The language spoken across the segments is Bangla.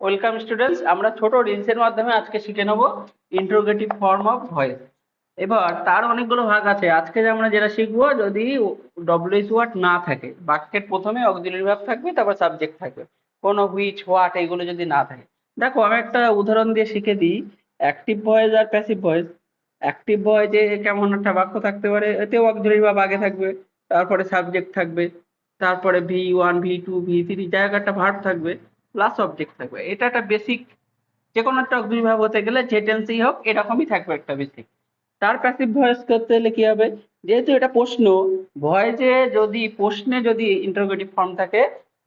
ওয়েলকাম স্টুডেন্টস, আমরা ছোট রিলসের মাধ্যমে আজকে শিখে নেব ইন্টারোগেটিভ ফর্ম অফ ভয়েস। এবার তার অনেকগুলো ভাগ আছে। আজকে আমরা যেটা শিখবো, যদি ডব্লিউএইচ ওয়ার্ড না থাকে, বাক্যের প্রথমে অক্সিলারি ভার্ব থাকবে, তারপর সাবজেক্ট থাকবে, কোনো হুইচ হোয়াট এগুলো যদি না থাকে। দেখো, আমি একটা উদাহরণ দিয়ে শিখে দিই। অ্যাক্টিভ ভয়েস আর প্যাসিভ ভয়েস। অ্যাক্টিভ ভয়েসে কেমন একটা বাক্য থাকতে পারে, এতেও অক্সিলারি ভার্ব আগে থাকবে, তারপরে সাবজেক্ট থাকবে, তারপরে V1 V2 V3 জায়গায় একটা ভার্ব থাকবে, প্লাস অবজেক্ট থাকবে। এটা একটা বেসিক। যে কোনো একটা অক্সিলারি ভার্ব হতে গেলে যে টেন্সেই হোক এরকমই থাকবে একটা বেসিক। তার প্যাসিভ ভয়েস করতে হলে কি হবে, যেহেতু এটা প্রশ্ন, ভয়েসে যদি প্রশ্নে যদি ইন্টারোগেটিভ ফর্ম থাকে,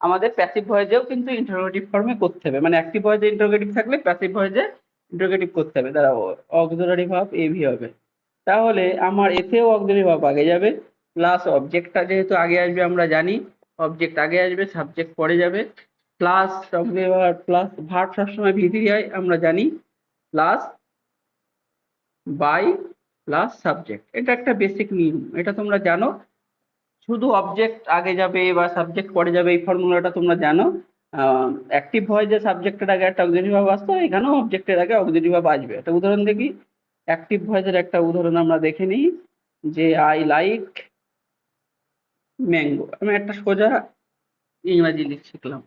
আমাদের প্যাসিভ ভয়েসেও কিন্তু ইন্টারোগেটিভ ফর্মে করতে হবে। মানে অ্যাক্টিভ ভয়েসে ইন্টারোগেটিভ থাকলে প্যাসিভ ভয়েসে ইন্টারোগেটিভ করতে হবে, তারা অক্সিলারি ভার্ব এভি হবে। তাহলে আমার এতেও অক্সিলারি ভার্ব আগে যাবে, প্লাস অবজেক্টটা যেহেতু আগে আসবে আমরা জানি, অবজেক্ট আগে আসবে, সাবজেক্ট পরে যাবে, plus auxiliary verb plus verb সবসময় ভিতরি হয় আমরা জানি, প্লাস বাই প্লাস সাবজেক্ট। এটা একটা বেসিক নিয়ম, এটা তোমরা জানো। শুধু অবজেক্ট আগে যাবে বা সাবজেক্ট পরে যাবে, এই ফর্মুলাটা তোমরা জানো। অ্যাক্টিভ হয় যে সাবজেক্টের আগে একটা অক্সিলারি ভার্ব আসতো, এখানেও অবজেক্টের আগে অক্সিলারি ভার্ব আসবে। একটা উদাহরণ দেখি, অ্যাক্টিভ ভয়েসের একটা উদাহরণ আমরা দেখে নিই, যে আই লাইক ম্যাঙ্গো। আমি একটা সোজা ইংরাজি শিখলাম।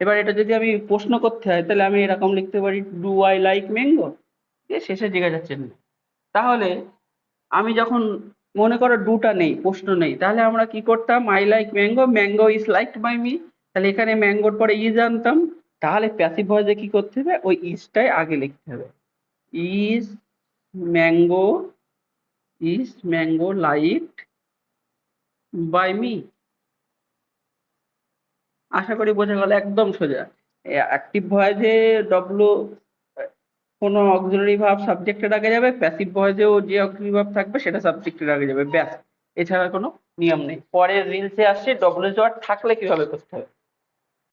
এবার এটা যদি আমি প্রশ্ন করতে হয়, তাহলে আমি এরকম লিখতে পারি, ডু আই লাইক ম্যাঙ্গো। শেষে জিজ্ঞাসা চিহ্ন। তাহলে আমি যখন, মনে করো ডুটা নেই, প্রশ্ন নেই, তাহলে আমরা কি করতাম, I like mango, mango is liked by me. তাহলে এখানে ম্যাঙ্গোর পরে ইজ আনতাম। তাহলে প্যাসিভ ভয়েসে কি করতে হবে, ওই ইজটাই আগে লিখতে হবে। Is mango, is mango liked by me. আশা করি বোঝা গেল, একদম সোজা। অ্যাক্টিভ ভয়েসে ডব্লু কোনো অক্সিলারি ভার্ব সাবজেক্টের আগে যাবে, প্যাসিভ ভয়েসেও যে অক্সিলারি ভার্ব থাকবে সেটা সাবজেক্টের আগে যাবে, ব্যাস। এছাড়া কোনো নিয়ম নেই। পরের রিলসে আসছে ডব্লিউএইচ ওয়ার্ড থাকলে কিভাবে করতে হবে।